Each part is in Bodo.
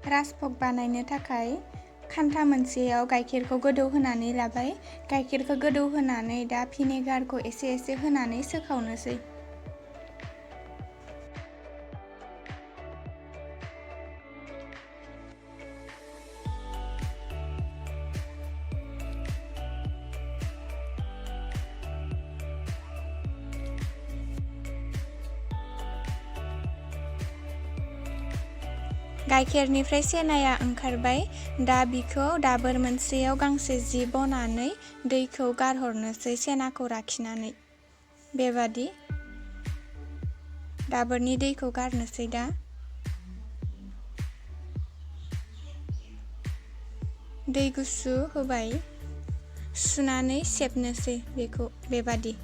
राजभोग बानायनो थाखाय खान्था मोनसेयाव गाइखेरखौ गोदौहोनानै लाबाय। गाइखेरखौ गोदौहोनानै दा भिनेगारखौ एसे एसे होनानै सोखावनोसै। गाइखेरनिफ्राय सेनाया ओंखारबाय। दा बिखौ दाबोर मोनसेयाव गांसे जि बनानै दैखौ गारहरनोसै सेनाखौ लाखिनानै। बेबादि दाबोरनि दैखौ गारनोसै दा। दै गुसु होबाय, सुनानै सेबनोसै बेखौ बेबादि।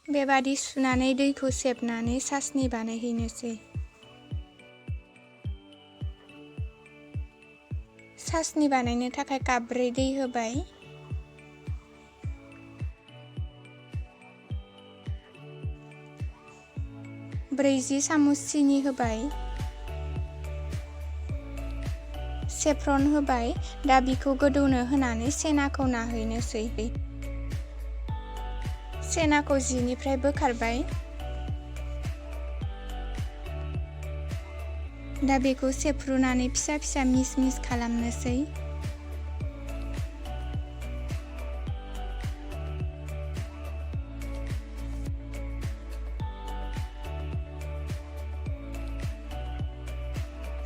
बेबादि सुनानै दैखौ सेबनानै चासनि बानायहैनोसै। चासनि बानायनो थाखाय कापब्रै दै होबाय। ब्रैजि सामुस सिनि होबाय। सेफ्रन होबाय। दा बिखौ गोदौनो होनानै सेनाखौ नाहैनोसै। सेनाखौ जिनिफ्राय बोखारबाय। दा बेखौ सेफ्रुनानै फिसा फिसा मिस मिस खालामनोसै।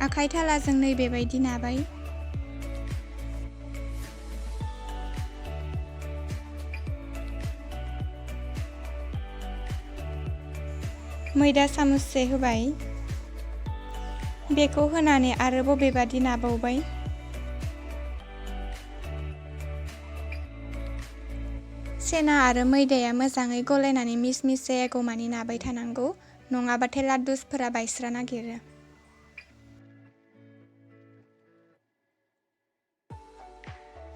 आखाइ थालाजों बेबायदि नाबाय। मैदा सामुससे होबाय। बेखौ होनानै आरोबाव बेबादि नाबावबाय। सेना आरो मैदाया मोजाङै गलायनानै मिस मिस जायागौमानि नाबाय थानांगौ, नङाबाथाय लादुसफोरा बायस्रा नागिरो।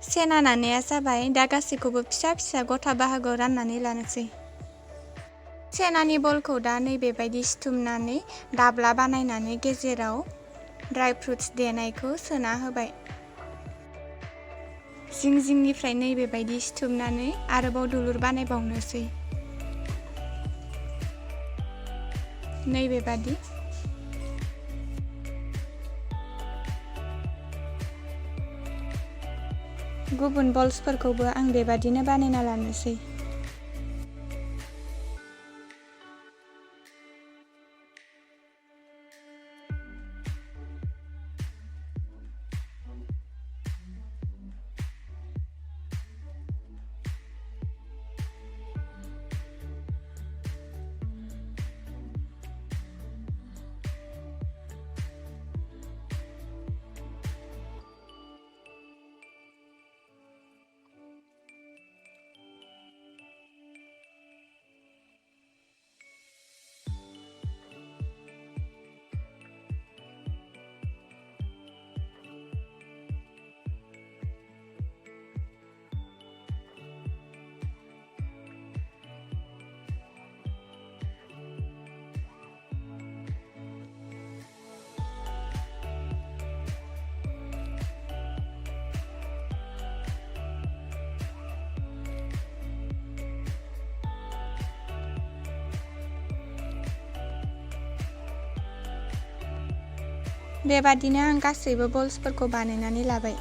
सेना नानाया जाबाय। दा गासैखौबो फिसा फिसा गथा बाहागोआव राननानै लानोसै। सेनानि बलखौ दा बेबायदि सिथुमनानै दाब्ला बानायनानै गेजेराव ड्राइ फ्रुट्स देनायखौ सोना होबाय। जिं जिंनिफ्राय बेबायदि सिथुमनानै आरोबाव दुलुर बानायबावनोसै। बेबादि। गुबुन बल्सफोरखौबो आं बेबादिनो बानायना लानोसै। बेबादिनो आं गासैबो बल्सफोरखौ बानायनानै लाबाय।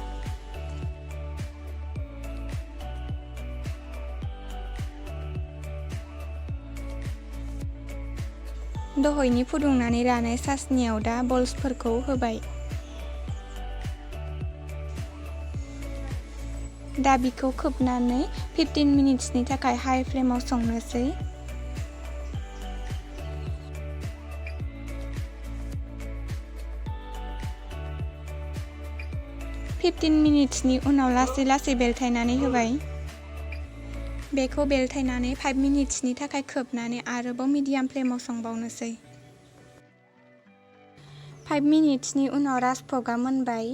दहायनि फुदुंनानै लानाय चासनियाव दा बल्सफोरखौ होबाय। दा बिखौ खोबनानै 15 मिनिट्सनि थाखाय हाइ फ्लेमाव संनोसै। फिफ्टिन मिनिट्सनि उनाव लासै लासै बेलथायनानै होबाय। बेखौ बेलथायनानै 5 मिनिट्सनि थाखाय खोबनानै आरोबाव मिडियाम फ्लेमाव संबावनोसै। 5 मिनिट्सनि उनाव राजभोगआ मोनबाय।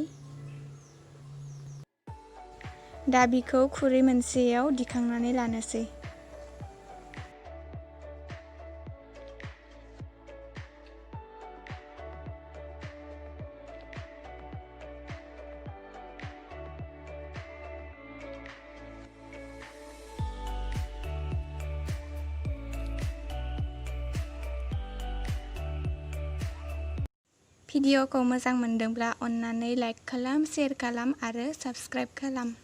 दा बिखौ खुरै मोनसेयाव दिखांनानै लानोसै। भिडिअखौ मोजां मोनदोंब्ला अन्नानै लाइक खालाम, शेयार खालाम आरो साबस्क्राइब खालाम।